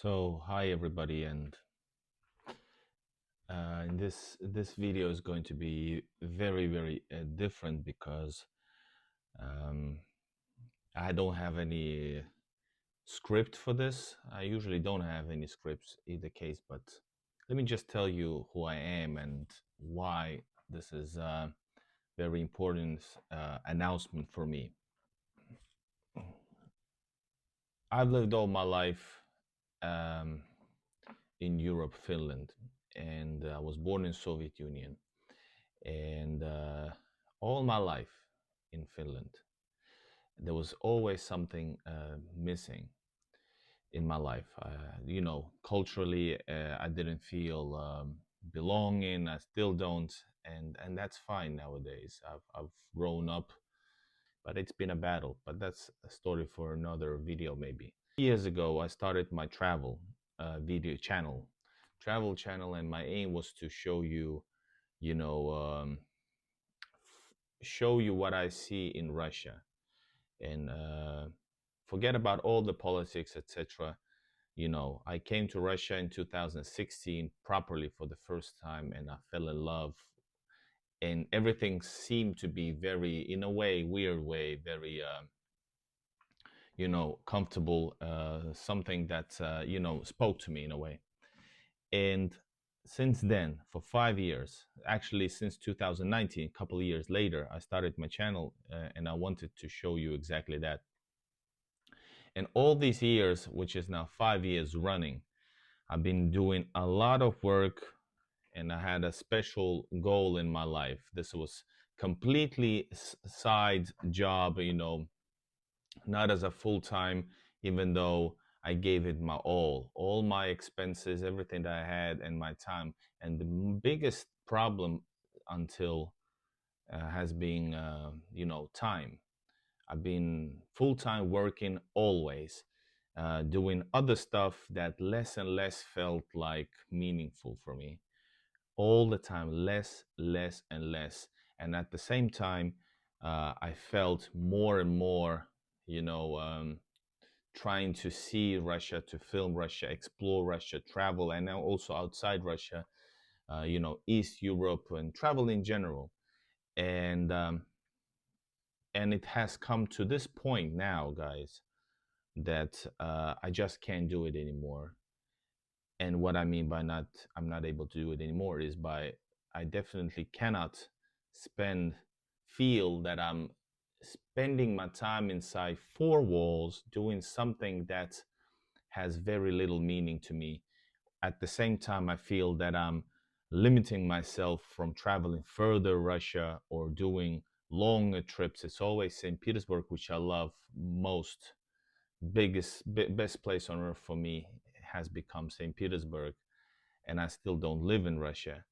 So hi everybody, and this video is going to be very different because um, I don't have any script for this. I usually don't have any scripts either case, but let me just tell you who I am and why this is a very important announcement for me. I've lived all my life um, in Europe, Finland, and I was born in Soviet Union. And all my life in Finland, there was always something missing in my life. Culturally, I didn't feel belonging. I still don't, and that's fine nowadays. I've grown up, but it's been a battle. But that's a story for another video, maybe. Years ago, I started my video travel channel, and my aim was to show you, you know. Show you what I see in Russia and forget about all the politics, etc. I came to Russia in 2016 properly for the first time, and I fell in love. And everything seemed to be very, in a way, weird way, very, comfortable. Something that spoke to me in a way. And since then, for 5 years, actually since 2019, a couple of years later, I started my channel, and I wanted to show you exactly that. And all these years, which is now 5 years running, I've been doing a lot of work, and I had a special goal in my life. This was completely side job, not as a full time, even though I gave it my all my expenses, everything that I had, and my time. And the biggest problem until has been, time. I've been full time working always, doing other stuff that less and less felt like meaningful for me. All the time, less and less. And at the same time, I felt more and more, trying to see Russia, to film Russia, explore Russia, travel, and now also outside Russia, East Europe, and travel in general. And it has come to this point now, guys, that I just can't do it anymore. And what I mean by I'm not able to do it anymore is by I definitely cannot spend feel that I'm spending my time inside four walls doing something that has very little meaning to me. At the same time, I feel that I'm limiting myself from traveling further Russia or doing longer trips. It's always St. Petersburg, which I love most. Best place on earth for me has become St. Petersburg, and I still don't live in Russia.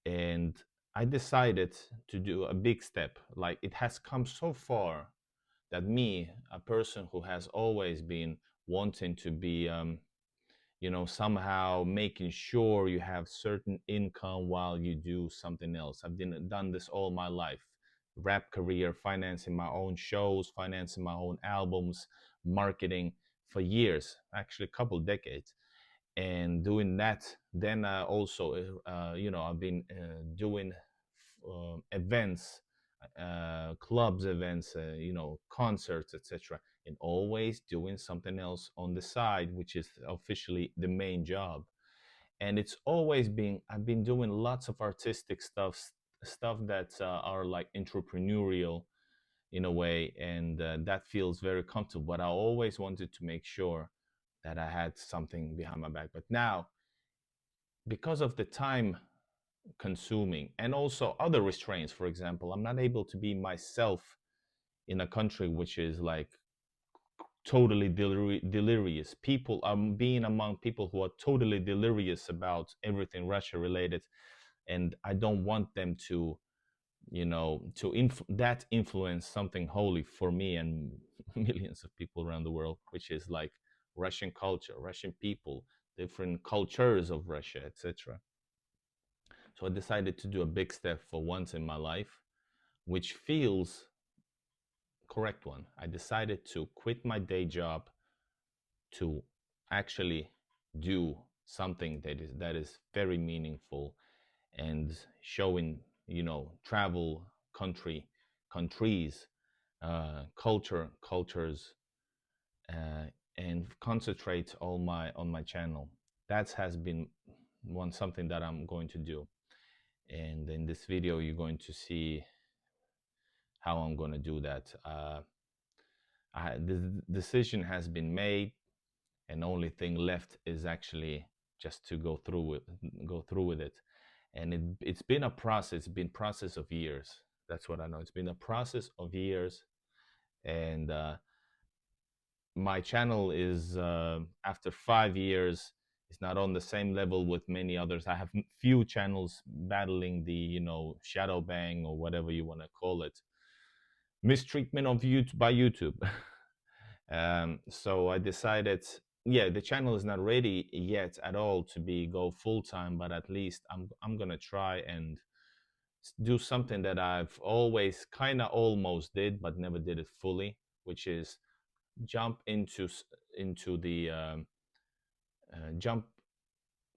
And I decided to do a big step. Like, it has come so far that me, a person who has always been wanting to be, somehow making sure you have certain income while you do something else. I've done this all my life. Rap career, financing my own shows, financing my own albums, marketing for years, actually a couple decades. And doing that, then also, I've been doing events, clubs events, concerts, etc., and always doing something else on the side, which is officially the main job. And it's always been I've been doing lots of artistic stuff that are like entrepreneurial in a way, and that feels very comfortable. But I always wanted to make sure that I had something behind my back. But now, because of the time consuming and also other restraints, for example, I'm not able to be myself in a country which is like totally delirious. People, I'm being among people who are totally delirious about everything Russia related, and I don't want them to, that influence something holy for me and millions of people around the world, which is like Russian culture, Russian people, different cultures of Russia, etc. So I decided to do a big step for once in my life, which feels correct one. I decided to quit my day job to actually do something that is very meaningful, and showing, travel, countries, cultures, uh, and concentrate all my on my channel. That has been one something that I'm going to do. And in this video, you're going to see how I'm going to do that. The decision has been made, and only thing left is actually just to go through with it. And it's been a process. It's been process of years. That's what I know. It's been a process of years, and my channel is, after 5 years, it's not on the same level with many others. I have few channels battling the, shadow bang, or whatever you want to call it, mistreatment of YouTube by YouTube. So I decided, yeah, the channel is not ready yet at all to be go full time, but at least I'm gonna try and do something that I've always kind of almost did, but never did it fully, which is jump into the jump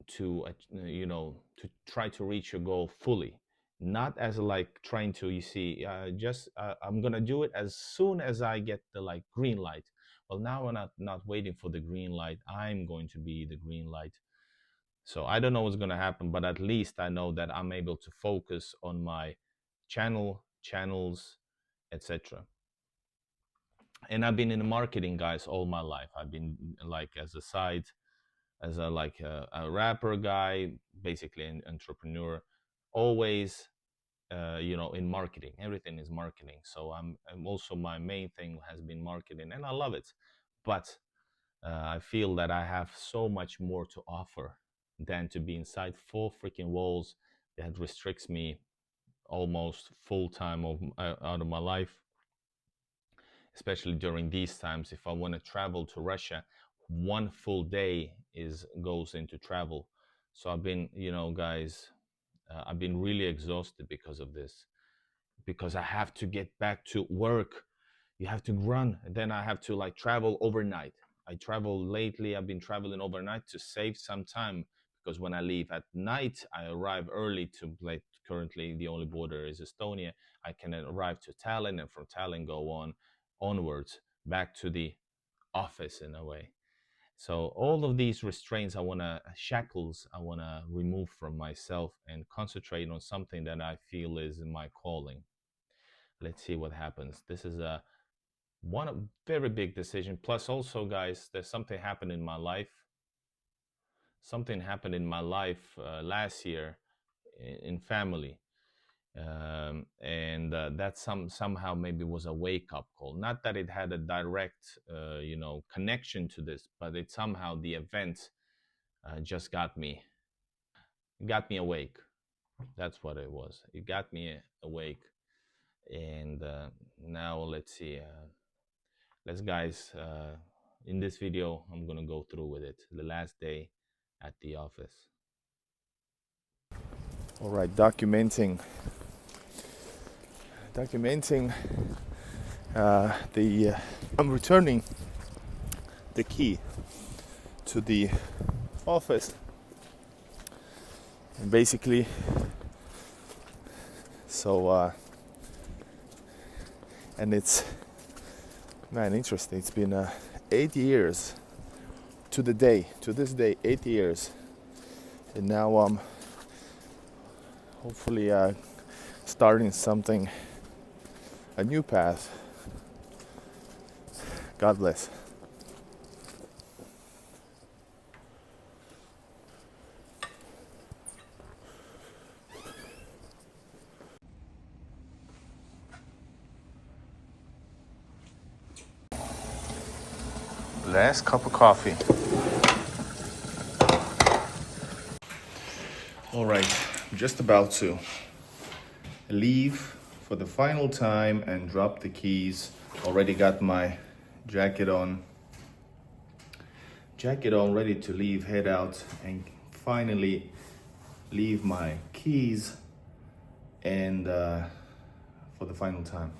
to to try to reach your goal fully, not as like trying to, you see, just I'm gonna do it as soon as I get the like green light. Well, now I'm not waiting for the green light. I'm going to be the green light. So I don't know what's going to happen, but at least I know that I'm able to focus on my channels, etc. And I've been in the marketing, guys, all my life. I've been like as a side, as a rapper guy, basically an entrepreneur, always, in marketing. Everything is marketing. So I'm also, my main thing has been marketing, and I love it. But I feel that I have so much more to offer than to be inside four freaking walls that restricts me almost full time out of my life, especially during these times. If I want to travel to Russia, one full day is goes into travel. So I've been, guys, I've been really exhausted because of this, because I have to get back to work. You have to run, and then I have to like travel overnight. I travel lately. I've been traveling overnight to save some time, because when I leave at night, I arrive early to, like, currently the only border is Estonia. I can arrive to Tallinn, and from Tallinn go onwards back to the office in a way. So all of these restraints, shackles, I want to remove from myself and concentrate on something that I feel is my calling. Let's see what happens. This is a very big decision. Plus, also, guys, there's something happened in my life. Something happened in my life last year in family, and that somehow maybe was a wake up call. Not that it had a direct, connection to this, but it somehow, the event just got me awake. That's what it was. It got me awake, and now let's see. Let's, guys. In this video, I'm gonna go through with it. The last day at the office. All right, documenting the I'm returning the key to the office, and basically, so and it's, man, interesting. It's been 8 years to this day, 8 years, and now I'm hopefully starting something, a new path. God bless. Last cup of coffee. All right, I'm just about to leave for the final time and drop the keys. Already got my jacket on, ready to leave, head out, and finally leave my keys, and for the final time.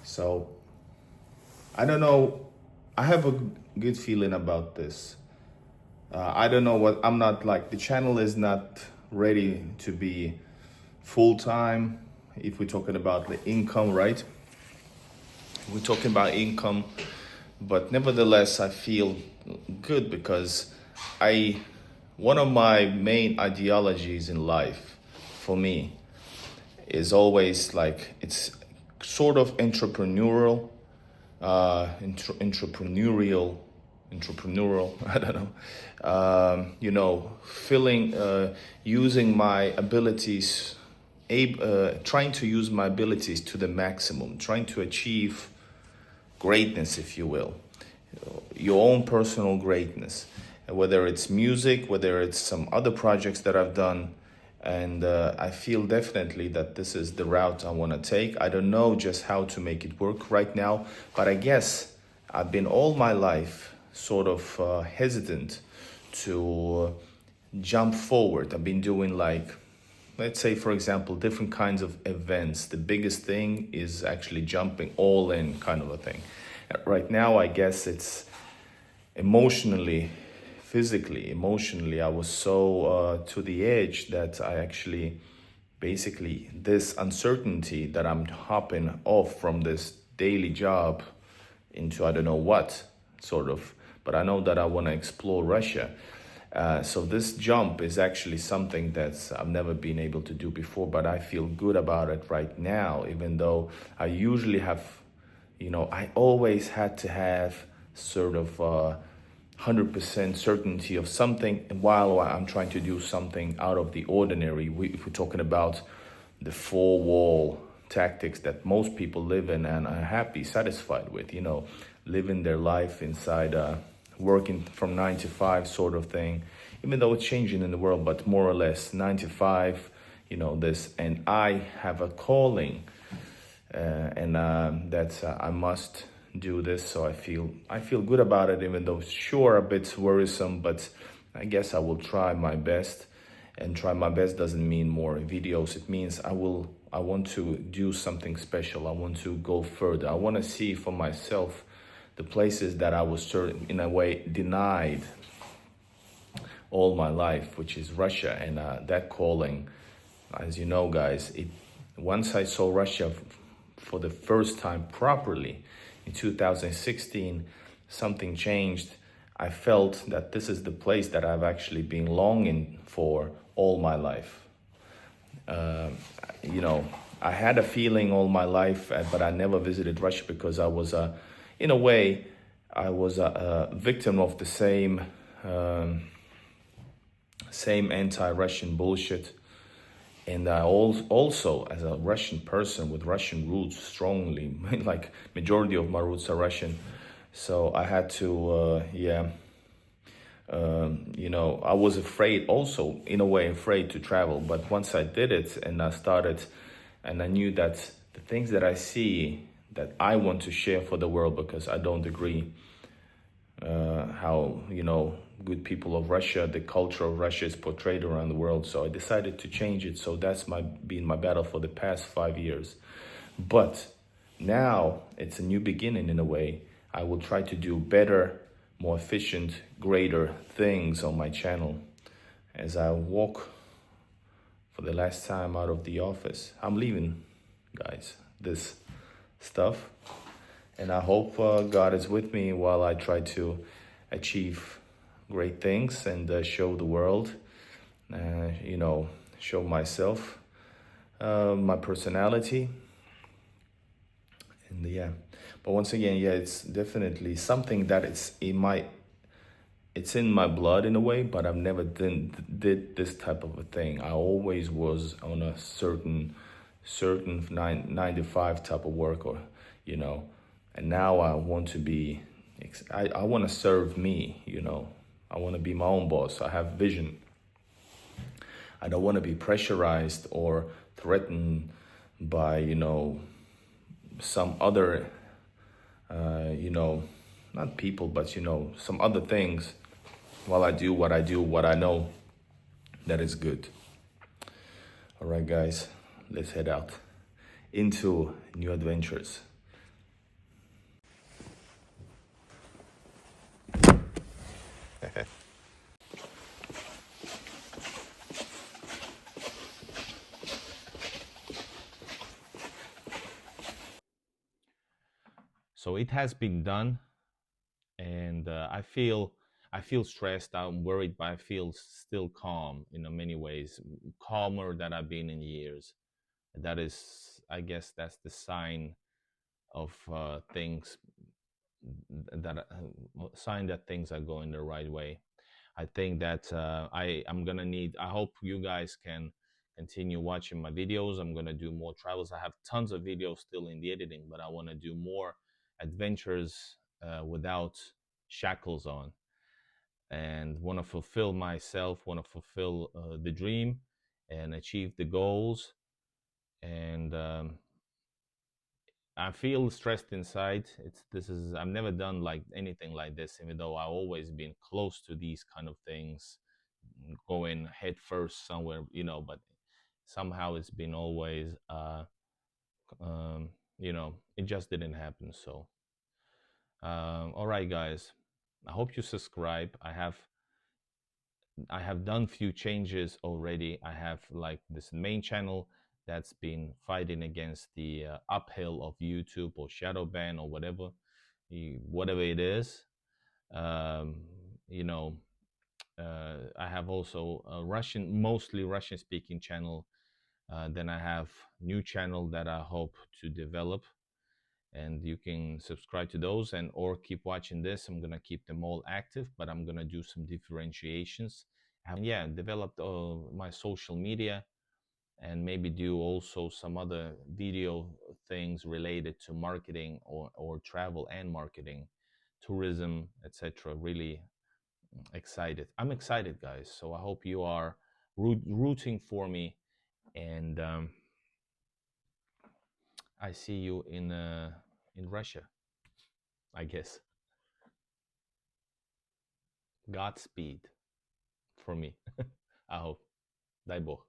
So I don't know, I have a good feeling about this. I don't know what, I'm not like, the channel is not ready to be full-time. If we're talking about the income, right? We're talking about income, but nevertheless, I feel good because one of my main ideologies in life for me is always like, it's sort of entrepreneurial, entrepreneurial, I don't know, using my abilities, trying to use my abilities to the maximum, trying to achieve greatness, if you will, your own personal greatness, whether it's music, whether it's some other projects that I've done. And I feel definitely that this is the route I want to take. I don't know just how to make it work right now, but I guess I've been all my life sort of hesitant to jump forward. I've been doing, like, let's say, for example, different kinds of events. The biggest thing is actually jumping all in, kind of a thing. Right now, I guess it's emotionally, I was so to the edge that I actually, basically, this uncertainty that I'm hopping off from this daily job into I don't know what, sort of, but I know that I want to explore Russia. So this jump is actually something that I've never been able to do before, but I feel good about it right now, even though I usually have, I always had to have sort of 100% certainty of something while I'm trying to do something out of the ordinary. If we're talking about the four-wall tactics that most people live in and are happy, satisfied with, living their life inside working from 9 to 5 sort of thing, even though it's changing in the world, but more or less 9 to 5, this. And I have a calling and that I must do this, so I feel good about it, even though sure a bit worrisome, but I guess I will try my best. And try my best doesn't mean more videos. It means I want to do something special. I want to go further. I want to see for myself the places that I was in a way denied all my life, which is Russia. And that calling, as you know, guys, once I saw Russia for the first time properly in 2016, something changed. I felt that this is the place that I've actually been longing for all my life. I had a feeling all my life, but I never visited Russia because I was, in a way, I was a victim of the same anti-Russian bullshit. And I also, as a Russian person with Russian roots, strongly, like majority of my roots are Russian. So I had to, I was afraid also, in a way, afraid to travel. But once I did it and I started, and I knew that the things that I see that I want to share for the world, because I don't agree how, good people of Russia, the culture of Russia is portrayed around the world. So I decided to change it. So that's been my battle for the past 5 years. But now it's a new beginning in a way. I will try to do better, more efficient, greater things on my channel as I walk for the last time out of the office. I'm leaving, guys, this stuff. And I hope God is with me while I try to achieve great things and show the world, show myself, my personality. And but once again, it's definitely something that it's in my blood in a way, but I've never did this type of a thing. I always was on a certain 9 to 5 type of work, or and now I want to be, I want to serve me, I want to be my own boss. I have vision. I don't want to be pressurized or threatened by, some other, not people, but, some other things while I do what I know that is good. All right, guys, let's head out into new adventures. So it has been done, and I feel stressed. I'm worried, but I feel still calm in many ways, calmer than I've been in years. That is, I guess, that's the sign of things that sign that things are going the right way. I think that I'm gonna need. I hope you guys can continue watching my videos. I'm gonna do more travels. I have tons of videos still in the editing, but I want to do more adventures without shackles on, and want to fulfill myself. Want to fulfill the dream and achieve the goals. And I feel stressed inside. It's this is I've never done like anything like this, even though I've always been close to these kind of things, going head first somewhere, but somehow it's been always, it just didn't happen. So, all right, guys, I hope you subscribe. I have done few changes already. I have like this main channel that's been fighting against the uphill of YouTube or shadow ban or whatever it is. Um, you know, I have also a mostly Russian speaking channel. Then I have new channel that I hope to develop, and you can subscribe to those and or keep watching this. I'm gonna keep them all active, but I'm gonna do some differentiations. And yeah, develop my social media, and maybe do also some other video things related to marketing or travel and marketing, tourism, etc. Really excited. I'm excited, guys. So I hope you are rooting for me, and I see you in Russia, I guess. Godspeed for me. I hope. Дай Бог.